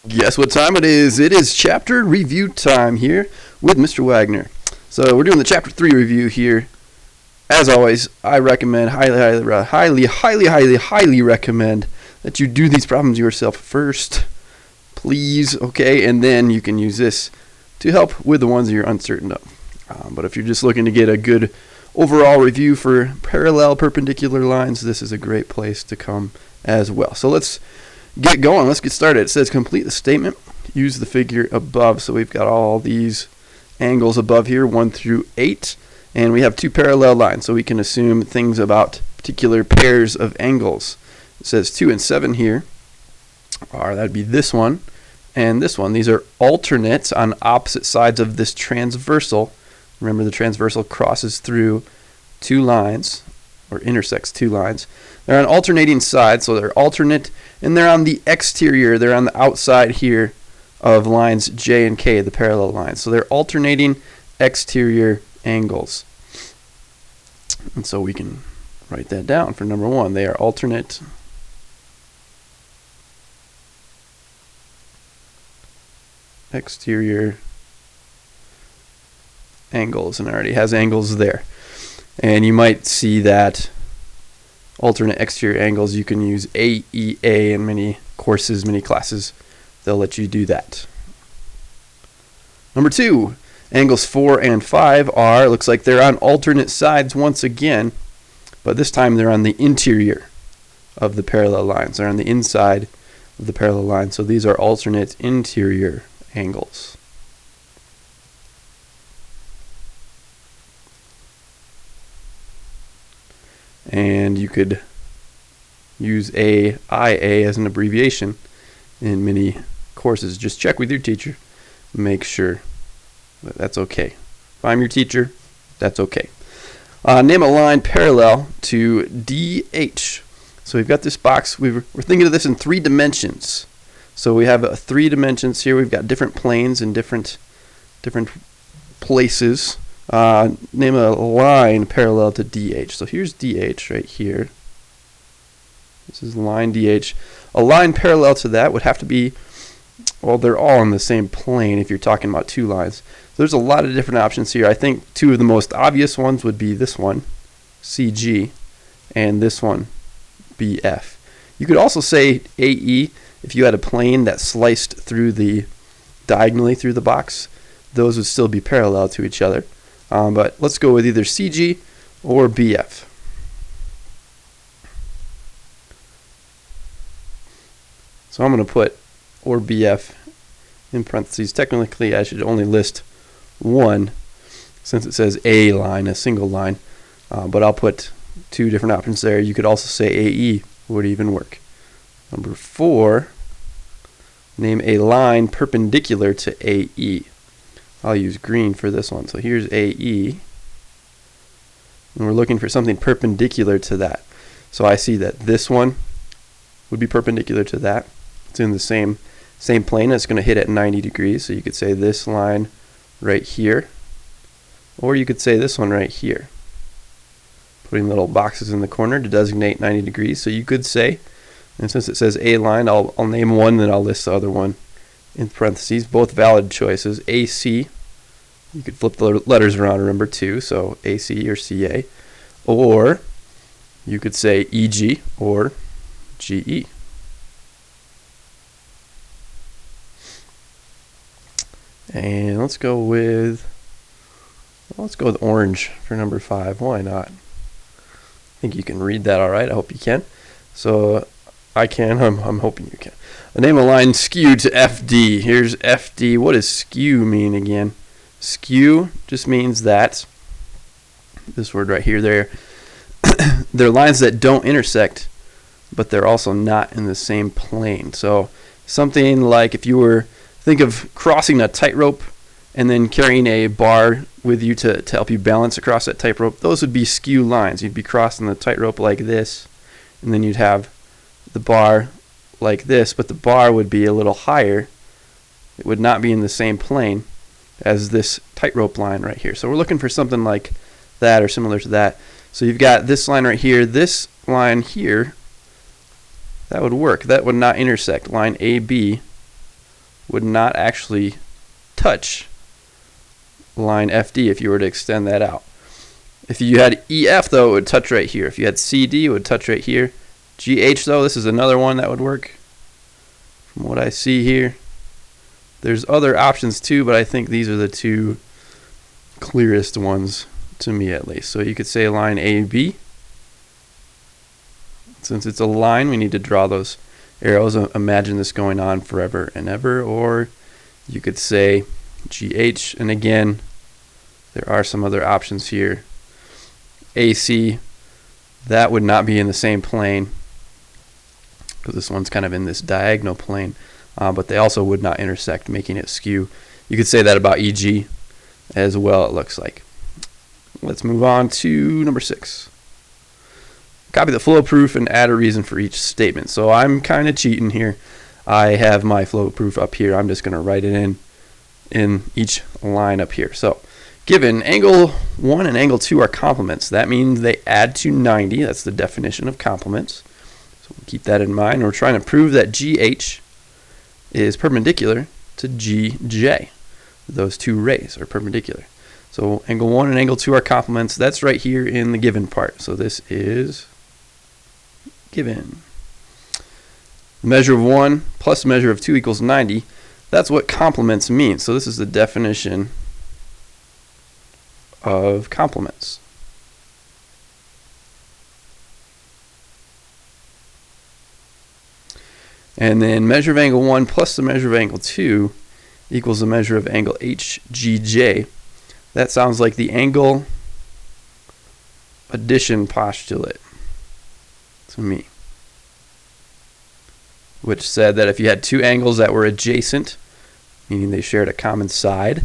Guess what time it is? It is chapter review time here with Mr. Wagner. So we're doing the chapter 3 review here. As always, I recommend, highly recommend that you do these problems yourself first, please, okay? And then you can use this to help with the ones you're uncertain of. But if you're just looking to get a good overall review for parallel perpendicular lines, this is a great place to come as well. So let's get going. Let's get started. It says complete the statement. Use the figure above. So we've got all these angles above here, 1 through 8. And we have two parallel lines, so we can assume things about particular pairs of angles. It says 2 and 7 here. That would be this one and this one. These are alternates on opposite sides of this transversal. Remember, the transversal crosses through two lines, or intersects two lines. They're on alternating sides, so they're alternate, and they're on the exterior. They're on the outside here of lines J and K, the parallel lines. So they're alternating exterior angles. And so we can write that down for number 1. They are alternate exterior angles, and it already has angles there. And you might see that alternate exterior angles, you can use AEA in many courses, many classes. They'll let you do that. Number 2, angles 4 and 5 are, looks like they're on alternate sides once again, but this time they're on the interior of the parallel lines. They're on the inside of the parallel line, so these are alternate interior angles. And you could use AIA as an abbreviation in many courses. Just check with your teacher. Make sure that that's okay. If I'm your teacher, that's okay. Name a line parallel to DH. So we've got this box. We're thinking of this in 3 dimensions. So we have 3 dimensions here. We've got different planes and different places. Name a line parallel to DH. So here's DH right here. This is line DH. A line parallel to that would have to be, well, they're all on the same plane if you're talking about 2 lines. So there's a lot of different options here. I think 2 of the most obvious ones would be this one, CG, and this one, BF. You could also say AE if you had a plane that sliced through diagonally through the box. Those would still be parallel to each other. But let's go with either CG or BF. So I'm going to put or BF in parentheses. Technically, I should only list 1 since it says a line, a single line. But I'll put 2 different options there. You could also say AE would even work. Number 4, name a line perpendicular to AE. I'll use green for this one. So here's AE, and we're looking for something perpendicular to that. So I see that this one would be perpendicular to that. It's in the same plane. It's going to hit at 90 degrees. So you could say this line right here, or you could say this one right here. Putting little boxes in the corner to designate 90 degrees. So you could say, and since it says A line, I'll name one, then I'll list the other one in parentheses. Both valid choices. AC, you could flip the letters around, remember, too, so AC or CA. Or you could say EG or GE. And let's go with orange for number 5. Why not? I think you can read that all right. I hope you can. So I can. I'm hoping you can. Name a line skew to FD. Here's FD. What does skew mean again? Skew just means that this word right here, they're lines that don't intersect, but they're also not in the same plane. So something like if you were, think of crossing a tightrope and then carrying a bar with you to help you balance across that tightrope. Those would be skew lines. You'd be crossing the tightrope like this, and then you'd have the bar like this, but the bar would be a little higher. It would not be in the same plane as this tightrope line right here. So we're looking for something like that or similar to that. So you've got this line right here, this line here, that would work. That would not intersect. Line AB would not actually touch line FD if you were to extend that out. If you had EF, though, it would touch right here. If you had CD, it would touch right here. GH, though, this is another one that would work from what I see here. There's other options too, but I think these are the two clearest ones to me, at least. So you could say line AB. Since it's a line, we need to draw those arrows. Imagine this going on forever and ever. Or you could say GH, and again, there are some other options here. AC, that would not be in the same plane because this one's kind of in this diagonal plane, but they also would not intersect, making it skew. You could say that about EG as well, it looks like. Let's move on to number 6. Copy the flow proof and add a reason for each statement. So I'm kind of cheating here. I have my flow proof up here. I'm just going to write it in each line up here. So given angle 1 and angle 2 are complements, that means they add to 90. That's the definition of complements. So we'll keep that in mind. We're trying to prove that GH is perpendicular to GJ. Those two rays are perpendicular. So angle 1 and angle 2 are complements. That's right here in the given part. So this is given. The measure of 1 plus the measure of 2 equals 90. That's what complements mean. So this is the definition of complements. And then measure of angle 1 plus the measure of angle 2 equals the measure of angle HGJ. That sounds like the angle addition postulate to me, which said that if you had two angles that were adjacent, meaning they shared a common side,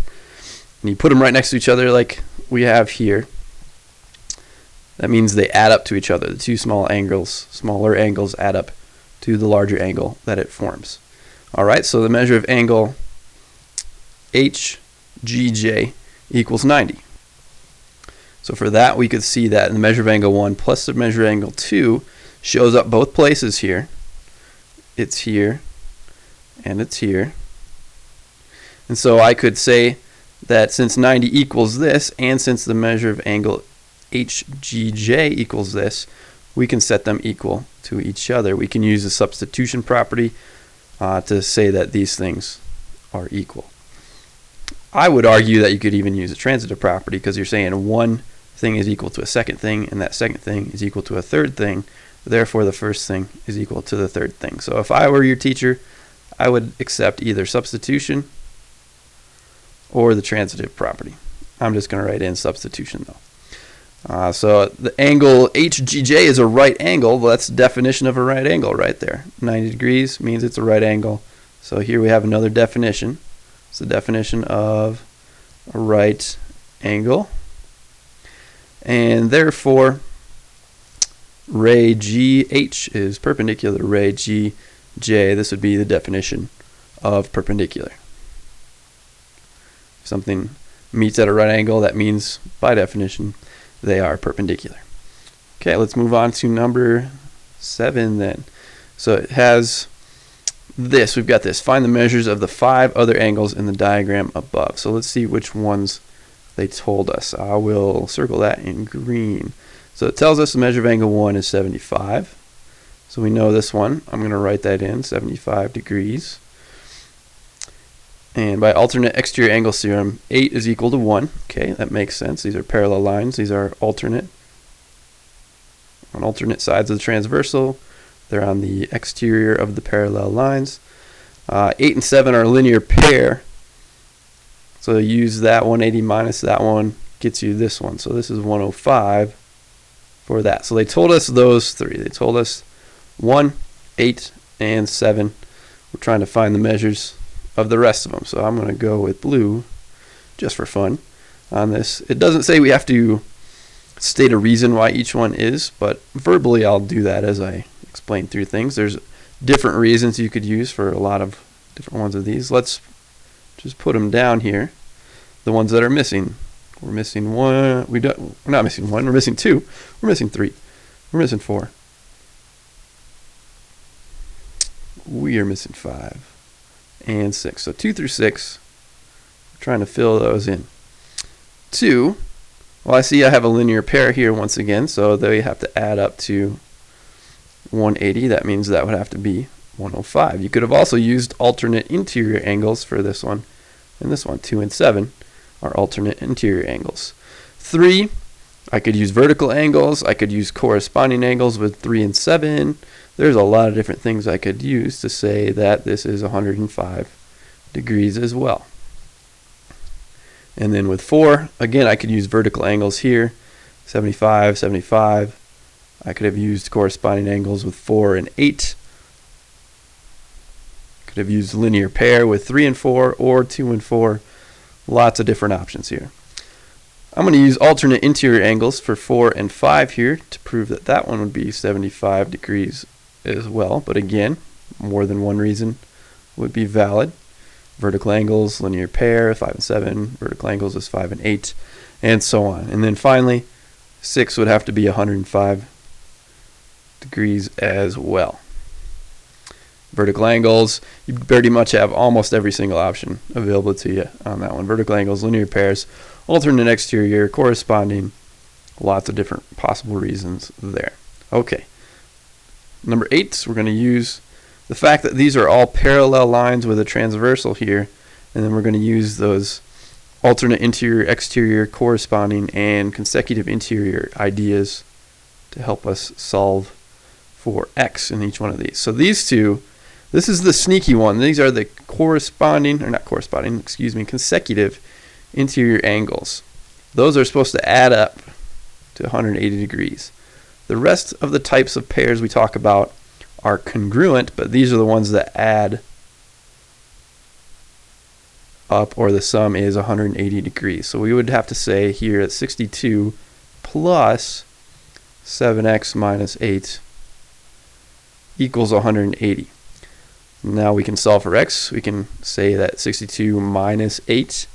and you put them right next to each other like we have here, that means they add up to each other. The two smaller angles add up to the larger angle that it forms. Alright, so the measure of angle HGJ equals 90. So for that, we could see that the measure of angle 1 plus the measure of angle 2 shows up both places here. It's here, and it's here. And so I could say that since 90 equals this, and since the measure of angle HGJ equals this, we can set them equal to each other. We can use the substitution property to say that these things are equal. I would argue that you could even use a transitive property because you're saying one thing is equal to a second thing, and that second thing is equal to a third thing. Therefore, the first thing is equal to the third thing. So if I were your teacher, I would accept either substitution or the transitive property. I'm just going to write in substitution though. So the angle HGJ is a right angle. Well, that's the definition of a right angle right there. 90 degrees means it's a right angle. So here we have another definition. It's the definition of a right angle. And therefore, ray GH is perpendicular to ray GJ. This would be the definition of perpendicular. If something meets at a right angle, that means, by definition, they are perpendicular. Okay, let's move on to number 7 then. So it has this. We've got this. Find the measures of the 5 other angles in the diagram above. So let's see which ones they told us. I will circle that in green. So it tells us the measure of angle 1 is 75. So we know this one. I'm going to write that in, 75 degrees. And by alternate exterior angle theorem, 8 is equal to 1. Okay, that makes sense. These are parallel lines. These are alternate. On alternate sides of the transversal. They're on the exterior of the parallel lines. 8 and 7 are a linear pair. So use that 180 minus that one gets you this one. So this is 105 for that. So they told us those three. They told us 1, 8, and 7. We're trying to find the measures of the rest of them. So I'm going to go with blue just for fun on this. It doesn't say we have to state a reason why each one is, but verbally I'll do that as I explain through things. There's different reasons you could use for a lot of different ones of these. Let's just put them down here. The ones that are missing. We're missing 1. We're not missing 1. We're missing 2. We're missing 3. We're missing 4. We are missing 5. and 6. So 2 through 6, we're trying to fill those in. 2, well, I see I have a linear pair here once again, so they have to add up to 180. That means that would have to be 105. You could have also used alternate interior angles for this one and this one. 2 and 7 are alternate interior angles. 3, I could use vertical angles. I could use corresponding angles with 3 and 7. There's a lot of different things I could use to say that this is 105 degrees as well. And then with 4, again, I could use vertical angles here, 75, 75. I could have used corresponding angles with 4 and 8. Could have used linear pair with 3 and 4 or 2 and 4. Lots of different options here. I'm going to use alternate interior angles for 4 and 5 here to prove that that one would be 75 degrees as well. But again, more than one reason would be valid. Vertical angles, linear pair, 5 and 7. Vertical angles is 5 and 8, and so on. And then finally, 6 would have to be 105 degrees as well. Vertical angles, you pretty much have almost every single option available to you on that one. Vertical angles, linear pairs, alternate exterior, corresponding, lots of different possible reasons there. Okay. Number 8, we're going to use the fact that these are all parallel lines with a transversal here, and then we're going to use those alternate interior, exterior, corresponding, and consecutive interior ideas to help us solve for x in each one of these. So these two, this is the sneaky one. These are the consecutive interior angles. Those are supposed to add up to 180 degrees. The rest of the types of pairs we talk about are congruent, but these are the ones that add up, or the sum is 180 degrees. So we would have to say here that 62 plus 7x minus 8 equals 180. Now we can solve for x. We can say that 62 minus 8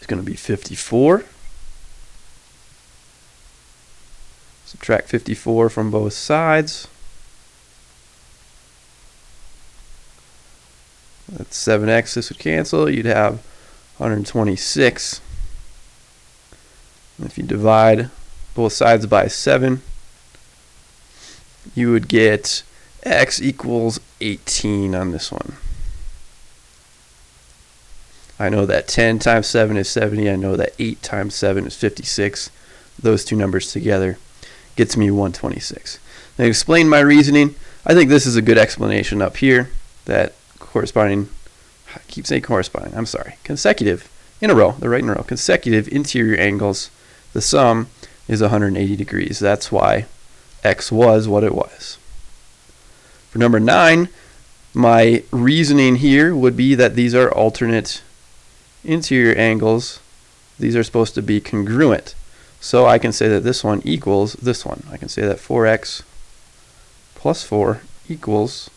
is going to be 54. Subtract 54 from both sides. That's 7x. This would cancel. You'd have 126. And if you divide both sides by 7, you would get x equals 18 on this one. I know that 10 times 7 is 70. I know that 8 times 7 is 56. Those two numbers together gets me 126. Now, to explain my reasoning, I think this is a good explanation up here, that corresponding, I keep saying corresponding, I'm sorry, consecutive, in a row, they're right in a row, consecutive interior angles, the sum is 180 degrees. That's why x was what it was. For number 9, my reasoning here would be that these are alternate interior angles. These are supposed to be congruent. So I can say that this one equals this one. I can say that 4x plus 4 equals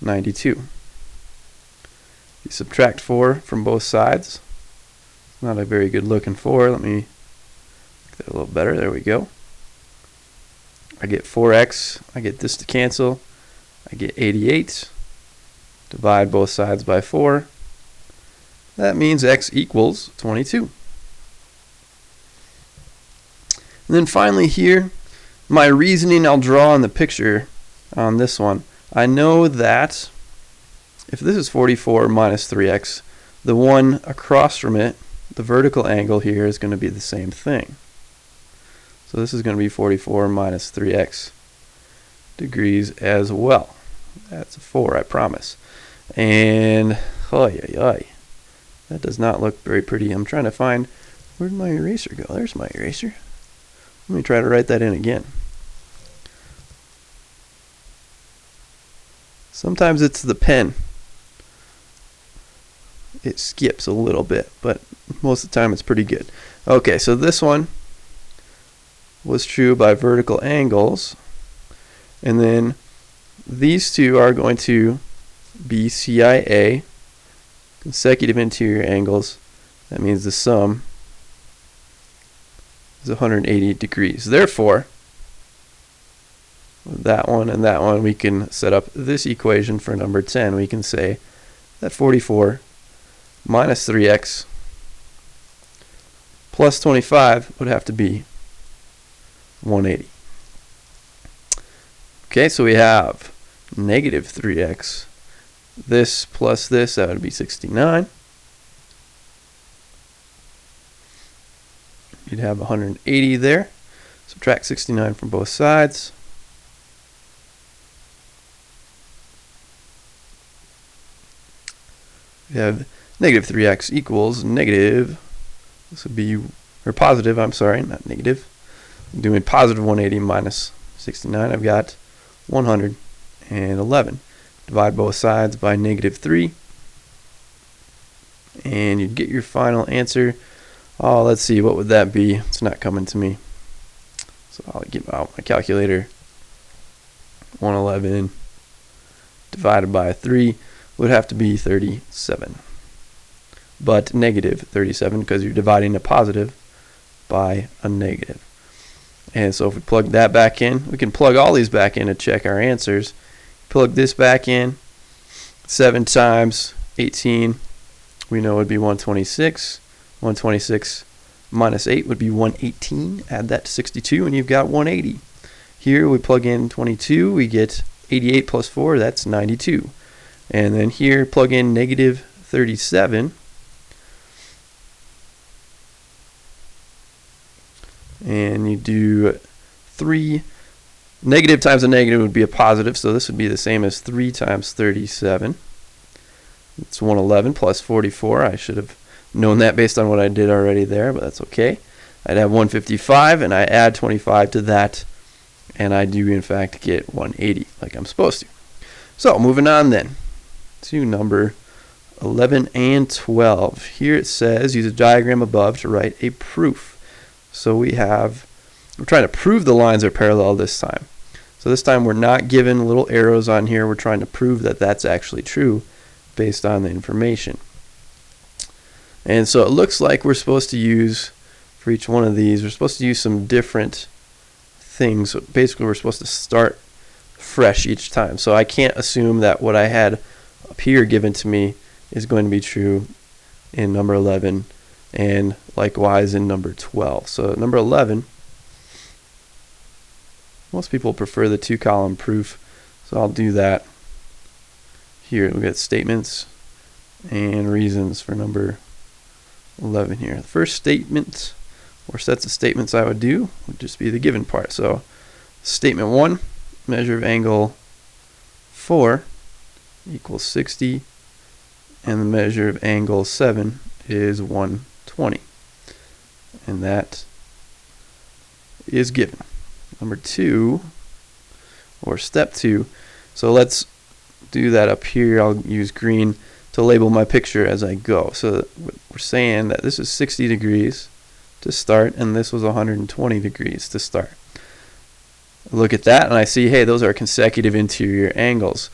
92. You subtract 4 from both sides. Not a very good looking 4. Let me make that a little better. There we go. I get 4x. I get this to cancel. I get 88. Divide both sides by 4. That means x equals 22. And then finally here, my reasoning I'll draw in the picture on this one. I know that if this is 44 minus 3x, the one across from it, the vertical angle here, is going to be the same thing. So this is going to be 44 minus 3x degrees as well. That's a 4, I promise. And, that does not look very pretty. I'm trying to find, where'd my eraser go? There's my eraser. Let me try to write that in again. Sometimes it's the pen. It skips a little bit, but most of the time it's pretty good. Okay, so this one was true by vertical angles. And then these two are going to be CIA, consecutive interior angles. That means the sum is 180 degrees. Therefore, with that one and that one, we can set up this equation for number 10. We can say that 44 minus 3x plus 25 would have to be 180. Okay, so we have negative 3x. This plus this, that would be 69. You'd have 180 there. Subtract 69 from both sides. We have negative 3x equals negative, this would be, or positive, I'm sorry, not negative. I'm doing positive 180 minus 69. I've got 111. Divide both sides by negative 3. And you'd get your final answer. Oh, let's see, what would that be? It's not coming to me. So I'll get out my calculator. 111 divided by 3 would have to be 37. But negative 37 because you're dividing a positive by a negative. And so if we plug that back in, we can plug all these back in to check our answers. Plug this back in. 7 times 18, we know would be 126. 126 minus 8 would be 118. Add that to 62 and you've got 180. Here we plug in 22, we get 88 plus 4, that's 92. And then here plug in negative 37. And you do 3. Negative times a negative would be a positive, so this would be the same as 3 times 37. It's 111 plus 44. I should have known that based on what I did already there, but that's okay. I'd have 155, and I add 25 to that, and I do in fact get 180, like I'm supposed to. So moving on then to number 11 and 12. Here it says, use a diagram above to write a proof. So we're trying to prove the lines are parallel this time. So this time we're not given little arrows on here. We're trying to prove that that's actually true based on the information. And so it looks like we're supposed to use, for each one of these, we're supposed to use some different things. So basically we're supposed to start fresh each time. So I can't assume that what I had up here given to me is going to be true in number 11 and likewise in number 12. So number 11, most people prefer the 2-column proof, so I'll do that. Here we'll get statements and reasons for number 11 here. The first statement or sets of statements I would do would just be the given part. So statement 1, measure of angle 4 equals 60, and the measure of angle 7 is 120, and that is given. Number 2, or step 2, so let's do that up here. I'll use green to label my picture as I go. So we're saying that this is 60 degrees to start, and this was 120 degrees to start. I look at that and I see, hey, those are consecutive interior angles.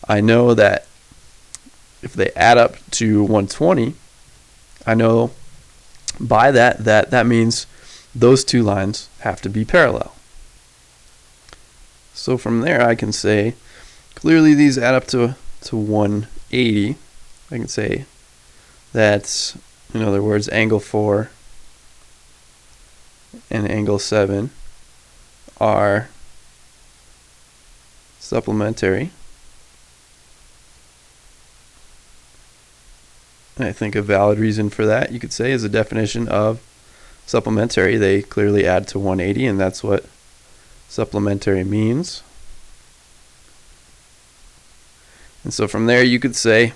I know that if they add up to 120, I know by that means those two lines have to be parallel. So from there I can say clearly these add up to 180. I can say that, in other words, angle 4 and angle 7 are supplementary. And I think a valid reason for that, you could say, is a definition of supplementary. They clearly add to 180, and that's what supplementary means. And so from there you could say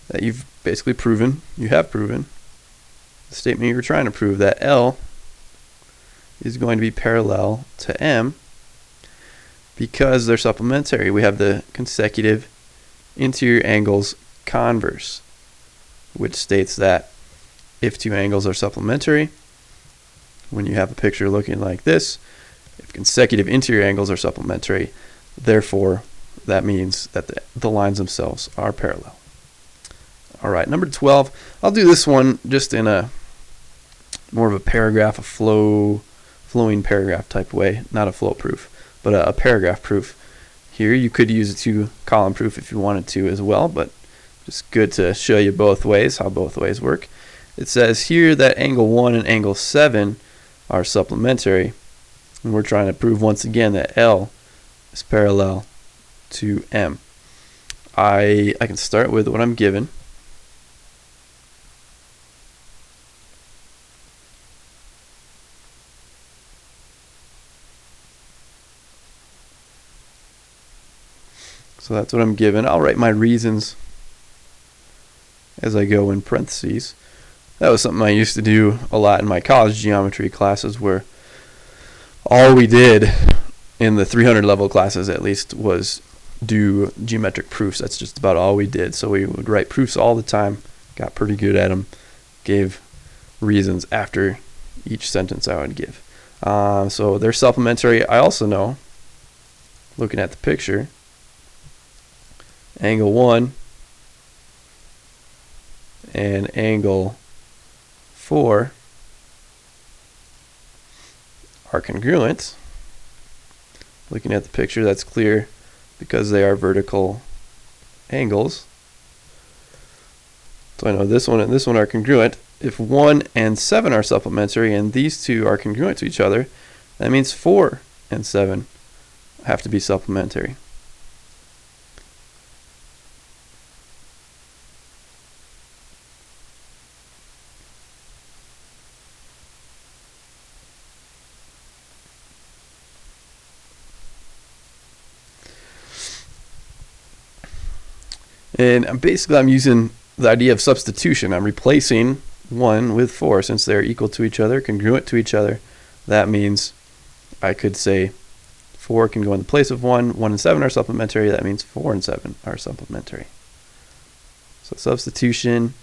that you've basically proven, you have proven the statement you were trying to prove, that L is going to be parallel to M because they're supplementary. We have the consecutive interior angles converse, which states that if two angles are supplementary, when you have a picture looking like this, if consecutive interior angles are supplementary, therefore that means that the lines themselves are parallel. All right, number 12, I'll do this one just in a more of a paragraph, a flowing paragraph type way, not a flow proof, but but a paragraph proof. Here you could use a 2-column proof if you wanted to as well, but just good to show you both ways, how both ways work. It says here that angle 1 and angle 7 are supplementary, and we're trying to prove once again that L is parallel to M. I can start with what I'm given. So that's what I'm given. I'll write my reasons as I go in parentheses. That was something I used to do a lot in my college geometry classes, where all we did in the 300 level classes at least was do geometric proofs. That's just about all we did. So we would write proofs all the time, got pretty good at them, gave reasons after each sentence I would give. So they're supplementary. I also know, looking at the picture, angle 1 and angle 4 are congruent. Looking at the picture, that's clear because they are vertical angles. So I know this one and this one are congruent. If 1 and 7 are supplementary and these two are congruent to each other, that means 4 and 7 have to be supplementary. And basically I'm using the idea of substitution. I'm replacing 1 with 4 since they're equal to each other, congruent to each other. That means I could say 4 can go in the place of 1. 1 and 7 are supplementary. That means 4 and 7 are supplementary. So substitution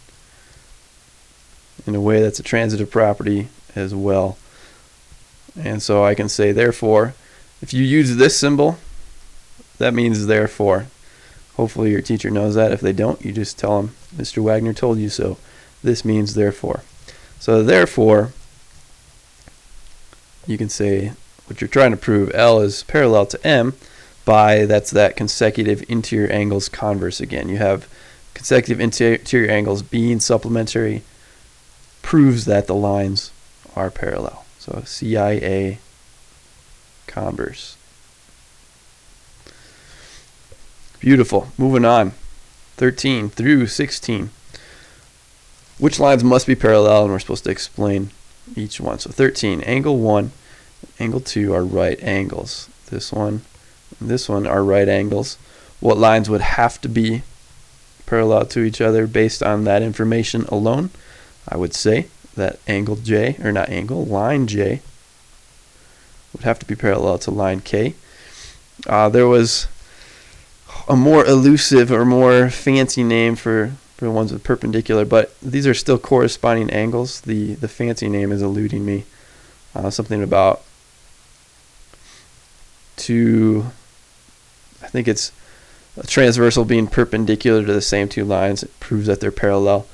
in a way that's a transitive property as well. And so I can say therefore, if you use this symbol, that means therefore. Hopefully your teacher knows that. If they don't, you just tell them, Mr. Wagner told you so. This means therefore. So therefore, you can say what you're trying to prove, L is parallel to M, by that's that consecutive interior angles converse again. You have consecutive interior angles being supplementary proves that the lines are parallel. So CIA converse. Beautiful. Moving on. 13 through 16. Which lines must be parallel, and we're supposed to explain each one. So 13, angle 1, angle 2 are right angles. This one and this one are right angles. What lines would have to be parallel to each other based on that information alone? I would say that angle J, or not angle, line J would have to be parallel to line K. There was a more elusive or more fancy name for the ones with perpendicular, but these are still corresponding angles. The fancy name is eluding me. Something about I think it's a transversal being perpendicular to the same two lines. It proves that they're parallel.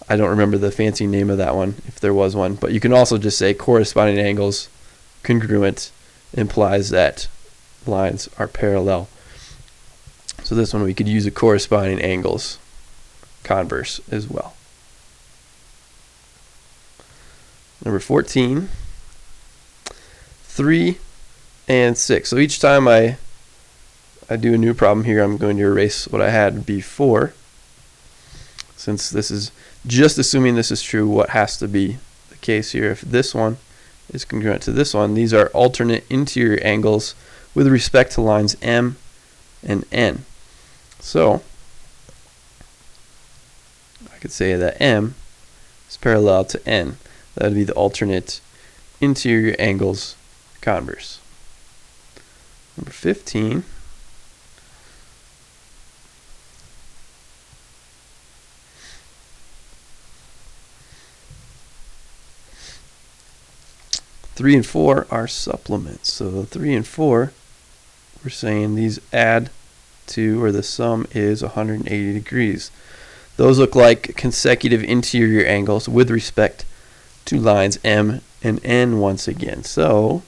I don't remember the fancy name of that one, if there was one, but you can also just say corresponding angles congruent implies that lines are parallel. So this one we could use a corresponding angles converse as well. Number 14, 3 and 6. So each time I do a new problem here, I'm going to erase what I had before. Since this is just assuming this is true, what has to be the case here? If this one is congruent to this one, these are alternate interior angles with respect to lines M and N. So I could say that M is parallel to N. That would be the alternate interior angles converse. Number 15. Three and 4 are supplements. So 3 and 4, we're saying these add to, or the sum is 180 degrees. Those look like consecutive interior angles with respect to lines M and N once again. So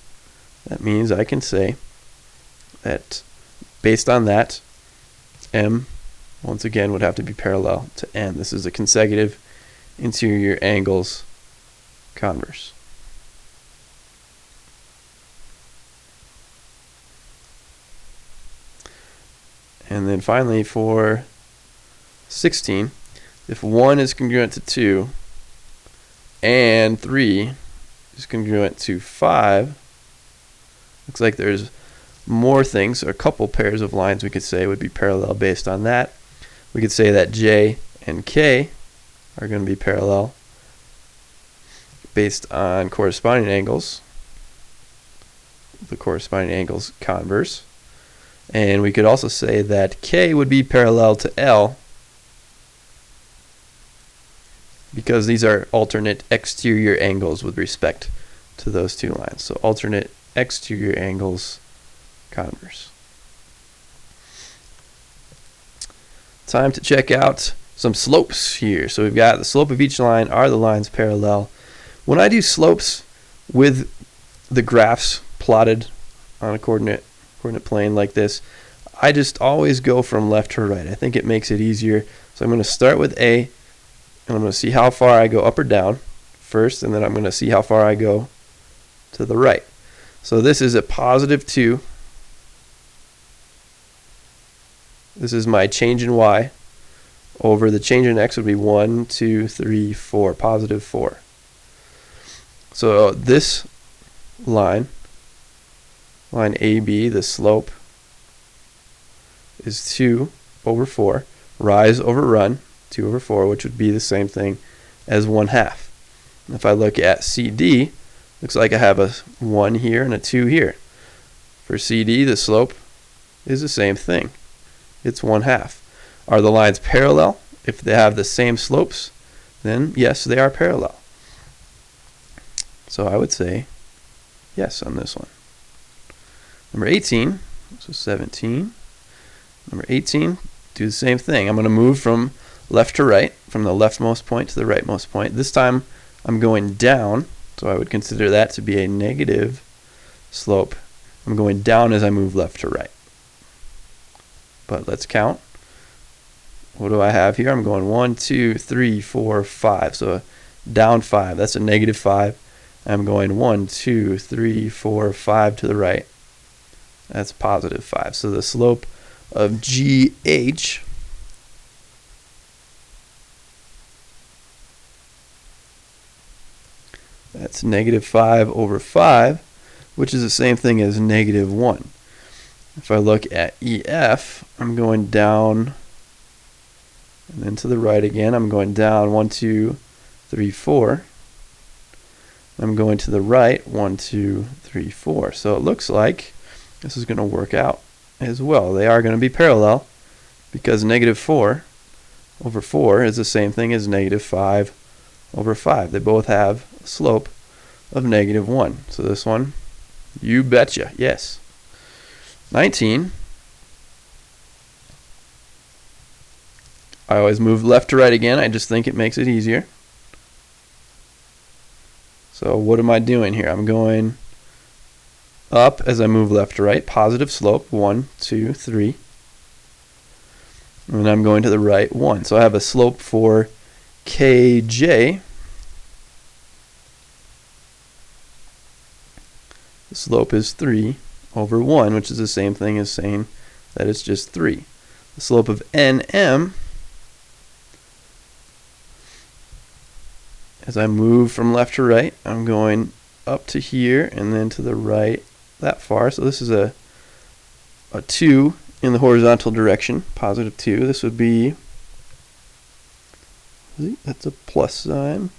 that means I can say that based on that, M once again would have to be parallel to N. This is a consecutive interior angles converse. And then finally for 16, if 1 is congruent to 2 and 3 is congruent to 5, looks like there's more things, or a couple pairs of lines we could say would be parallel based on that. We could say that J and K are going to be parallel based on corresponding angles, the corresponding angles converse. And we could also say that K would be parallel to L because these are alternate exterior angles with respect to those two lines. So alternate exterior angles converse. Time to check out some slopes here. So we've got the slope of each line are the lines parallel. When I do slopes with the graphs plotted on a coordinate plane like this, I just always go from left to right. I think it makes it easier. So I'm going to start with A, and I'm going to see how far I go up or down first, and then I'm going to see how far I go to the right. So this is a positive 2. This is my change in Y over the change in X would be 1, 2, 3, 4, positive 4. So this line AB, the slope is 2 over 4, rise over run, 2 over 4, which would be the same thing as 1/2. If I look at CD, looks like I have a 1 here and a 2 here. For CD, the slope is the same thing. It's 1/2. Are the lines parallel? If they have the same slopes, then yes, they are parallel. So I would say yes on this one. Number 18, so 17. Number 18, do the same thing. I'm going to move from left to right, from the leftmost point to the rightmost point. This time I'm going down, so I would consider that to be a negative slope. I'm going down as I move left to right. But let's count. What do I have here? I'm going 1, 2, 3, 4, 5. So down 5. That's a negative 5. I'm going 1, 2, 3, 4, 5 to the right. That's positive 5. So the slope of GH that's negative 5 over 5, which is the same thing as negative 1. If I look at EF, I'm going down and then to the right again. I'm going down 1, 2, 3, 4. I'm going to the right 1, 2, 3, 4. So it looks like this is going to work out as well. They are going to be parallel because negative 4 over 4 is the same thing as negative 5 over 5. They both have a slope of negative 1. So this one, you betcha, yes. 19. I always move left to right again. I just think it makes it easier. So what am I doing here? I'm going up as I move left to right, positive slope, 1, 2, 3. And then I'm going to the right, 1. So I have a slope for KJ. The slope is 3 over 1, which is the same thing as saying that it's just 3. The slope of NM, as I move from left to right, I'm going up to here and then to the right that far. So this is a 2 in the horizontal direction, positive 2. This would be, that's a plus sign.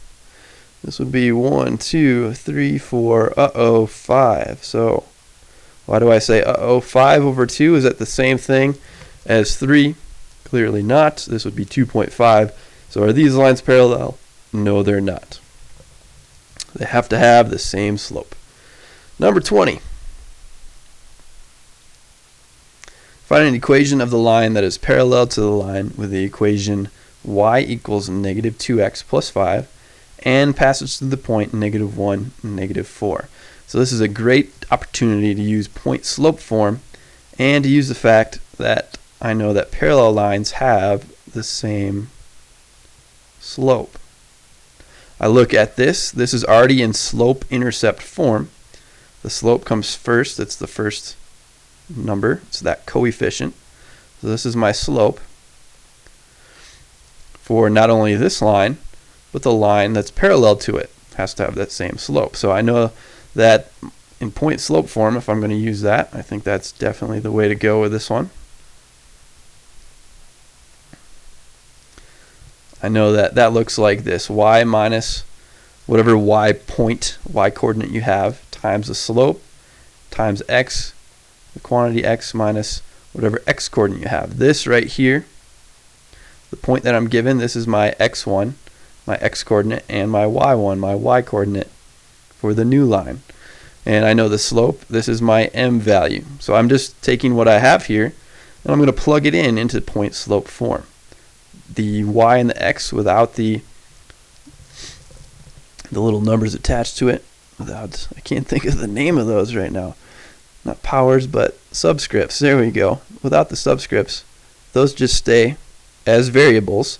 This would be 1, 2, 3, 4, 5. So why do I say 5 over 2? Is that the same thing as 3? Clearly not. This would be 2.5. So are these lines parallel? No, they're not. They have to have the same slope. Number 20. Find an equation of the line that is parallel to the line with the equation y equals negative 2x plus 5 and passes through the point negative 1, negative 4. So this is a great opportunity to use point slope form and to use the fact that I know that parallel lines have the same slope. I look at this. This is already in slope-intercept form. The slope comes first. It's the first number. It's that coefficient. So this is my slope for not only this line, but the line that's parallel to it has to have that same slope. So I know that in point slope form, if I'm going to use that, I think that's definitely the way to go with this one. I know that that looks like this: y minus whatever y coordinate you have times the slope times x, the quantity x minus whatever x coordinate you have. This right here, the point that I'm given, this is my x1, my x coordinate, and my y1, my y coordinate for the new line. And I know the slope, this is my m value. So I'm just taking what I have here and I'm going to plug it in into point slope form. The y and the x without the little numbers attached to it, I can't think of the name of those right now. Not powers, but subscripts. There we go. Without the subscripts, those just stay as variables.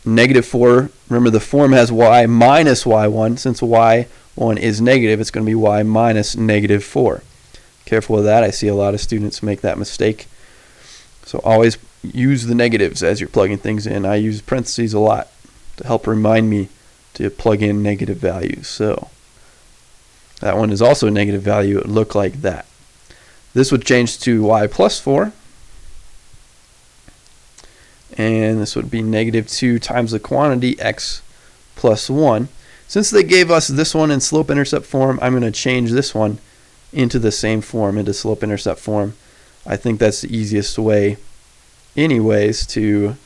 -4, remember the form has y minus y1. Since y1 is negative, it's going to be y minus -4. Careful with that. I see a lot of students make that mistake. So always use the negatives as you're plugging things in. I use parentheses a lot to help remind me to plug in negative values. So that one is also a negative value. It would look like that. This would change to y plus 4. And this would be -2 times the quantity x plus 1. Since they gave us this one in slope-intercept form, I'm going to change this one into the same form, into slope-intercept form. I think that's the easiest way anyways to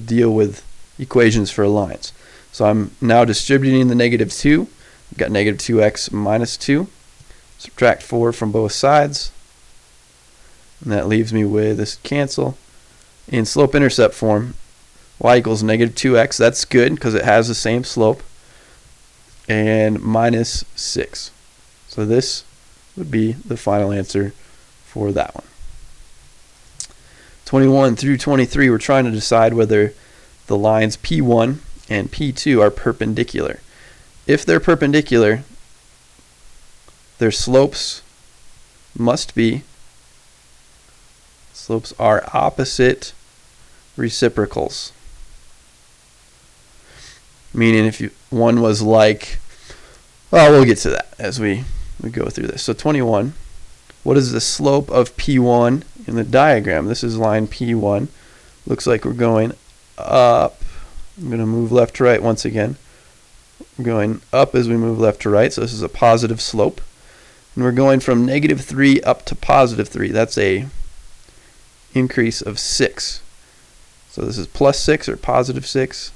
deal with equations for lines. So I'm now distributing the -2. I've got -2x minus 2. Subtract 4 from both sides. And that leaves me with this cancel. In slope-intercept form, y equals -2x. That's good because it has the same slope. And minus 6. So this would be the final answer for that one. 21 through 23, we're trying to decide whether the lines P1 and P2 are perpendicular. If they're perpendicular, their slopes are opposite reciprocals. Meaning if one was like, well, we'll get to that as we go through this. So 21, what is the slope of P1 in the diagram? This is line P1. Looks like we're going up. I'm going to move left to right once again. We're going up as we move left to right, so this is a positive slope. And we're going from -3 up to +3. That's a increase of 6. So this is +6 or +6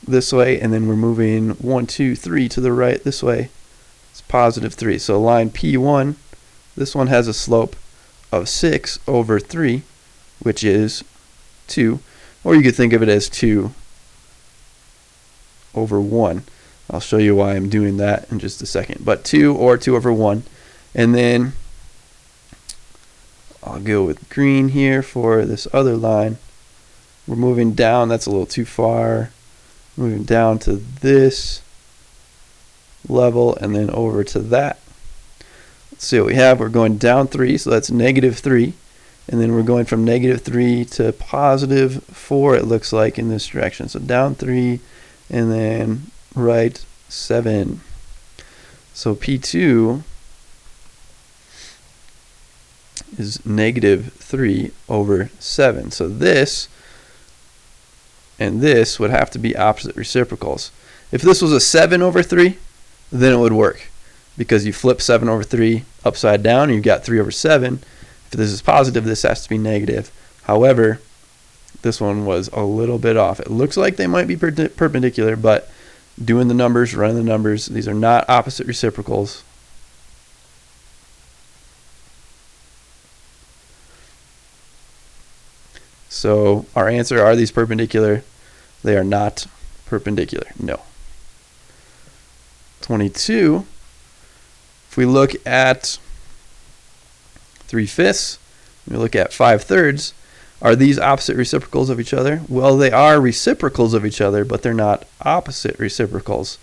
this way, and then we're moving 1, 2, 3 to the right this way. It's +3. So line P1, this one has a slope of 6 over 3, which is 2. Or you could think of it as 2 over 1. I'll show you why I'm doing that in just a second. But 2 or 2 over 1. And then I'll go with green here for this other line. We're moving down. That's a little too far. Moving down to this level and then over to that. Let's see what we have. We're going down 3, so that's -3. And then we're going from -3 to +4, it looks like, in this direction. So down 3 and then right 7. So P2 is -3 over 7. So this and this would have to be opposite reciprocals. If this was a 7 over 3, then it would work, because you flip 7 over 3 upside down and you've got 3 over 7. If this is positive, this has to be negative. However, this one was a little bit off. It looks like they might be perpendicular, but doing the numbers, running the numbers, these are not opposite reciprocals. So our answer, are these perpendicular? They are not perpendicular, no. 22, if we look at 3/5. We look at 5/3. Are these opposite reciprocals of each other? Well, they are reciprocals of each other, but they're not opposite reciprocals.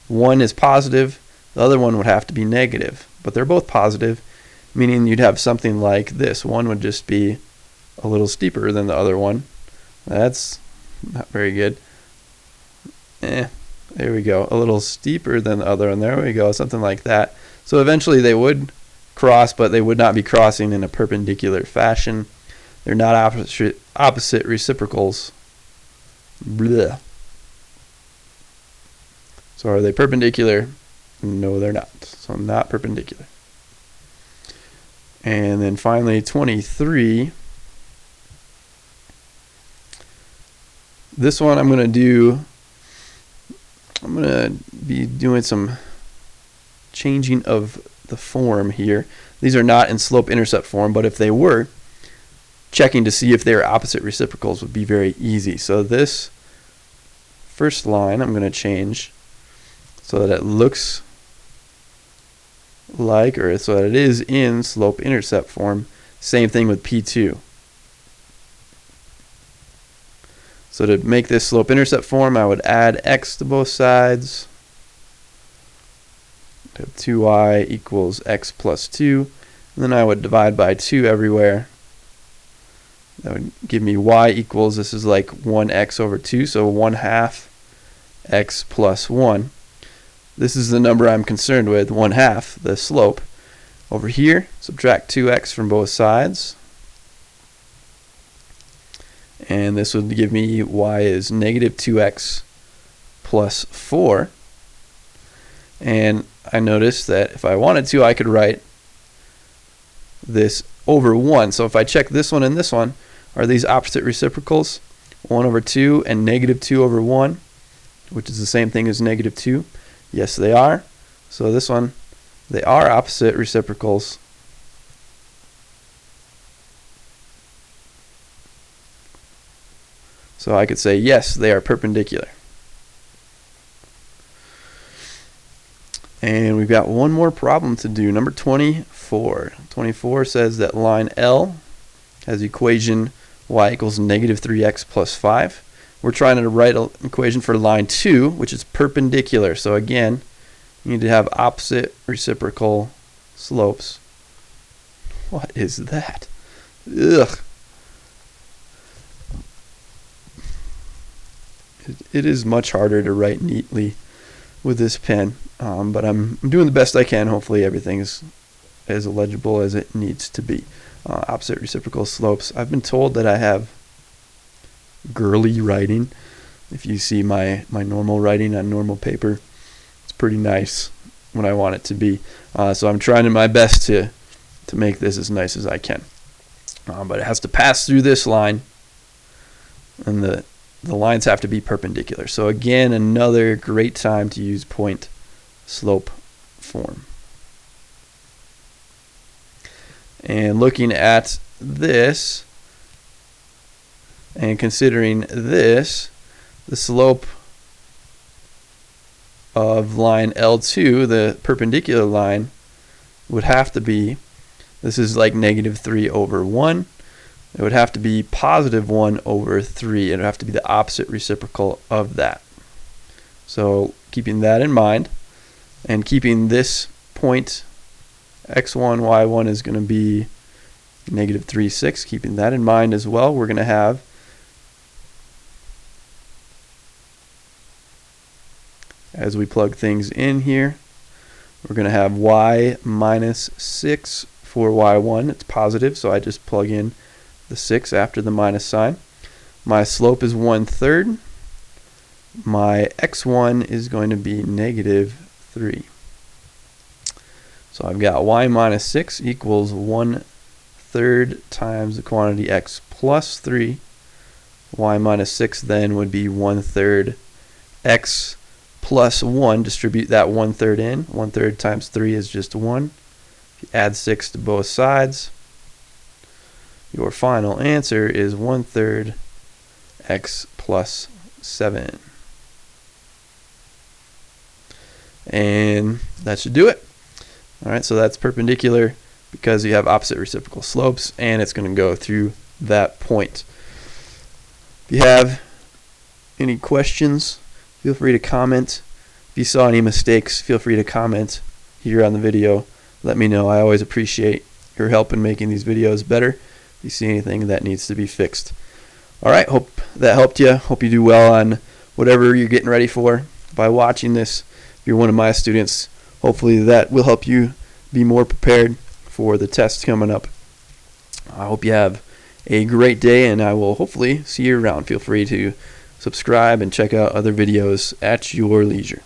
One is positive, the other one would have to be negative, but they're both positive, meaning you'd have something like this. One would just be a little steeper than the other one. That's not very good. There we go. A little steeper than the other one. There we go. Something like that. So eventually they would cross, but they would not be crossing in a perpendicular fashion. They're not opposite reciprocals. Blech. So are they perpendicular? No, they're not. So not perpendicular. And then finally 23. This one I'm going to be doing some changing of the form here. These are not in slope-intercept form, but if they were, checking to see if they're opposite reciprocals would be very easy. So this first line I'm going to change so that it looks like, or so that it is in slope-intercept form. Same thing with P2. So to make this slope-intercept form, I would add x to both sides. 2y equals x plus 2. And then I would divide by 2 everywhere. That would give me y equals, this is like 1x over 2, so 1/2 x plus 1. This is the number I'm concerned with, 1/2, the slope. Over here, subtract 2x from both sides. And this would give me y is negative 2x plus 4. And I noticed that if I wanted to, I could write this over 1. So if I check this one and this one, are these opposite reciprocals? 1 over 2 and negative 2 over 1, which is the same thing as negative 2. Yes, they are. So this one, they are opposite reciprocals. So I could say, yes, they are perpendicular. And we've got one more problem to do, number 24. 24 says that line L has equation y equals negative 3x plus 5. We're trying to write an equation for line 2, which is perpendicular. So again, you need to have opposite reciprocal slopes. What is that? Ugh. It is much harder to write neatly with this pen, but I'm doing the best I can. Hopefully everything is as legible as it needs to be. Opposite reciprocal slopes. I've been told that I have girly writing. If you see my normal writing on normal paper, it's pretty nice when I want it to be. So I'm trying my best to make this as nice as I can. But it has to pass through this line, and the lines have to be perpendicular. So again, another great time to use point slope form. And looking at this and considering this, the slope of line L2, the perpendicular line, would have to be, this is like negative 3 over 1. It would have to be positive 1 over 3. It would have to be the opposite reciprocal of that. So keeping that in mind, and keeping this point x1, y1 is going to be negative 3, 6. Keeping that in mind as well, we're going to have as we plug things in here, we're going to have y minus 6 for y1. It's positive, so I just plug in the 6 after the minus sign. My slope is 1/3. My x1 is going to be negative 3. So I've got y minus 6 equals 1/3 times the quantity x plus 3. Y minus 6 then would be 1/3 x plus 1. Distribute that 1/3 in. 1/3 times 3 is just 1. If you add 6 to both sides, your final answer is 1/3 x plus 7. And that should do it. Alright, so that's perpendicular because you have opposite reciprocal slopes, and it's going to go through that point. If you have any questions, feel free to comment. If you saw any mistakes, feel free to comment here on the video. Let me know. I always appreciate your help in making these videos better. If you see anything that needs to be fixed. Alright, hope that helped you. Hope you do well on whatever you're getting ready for by watching this. If you're one of my students, hopefully that will help you be more prepared for the test coming up. I hope you have a great day, and I will hopefully see you around. Feel free to subscribe and check out other videos at your leisure.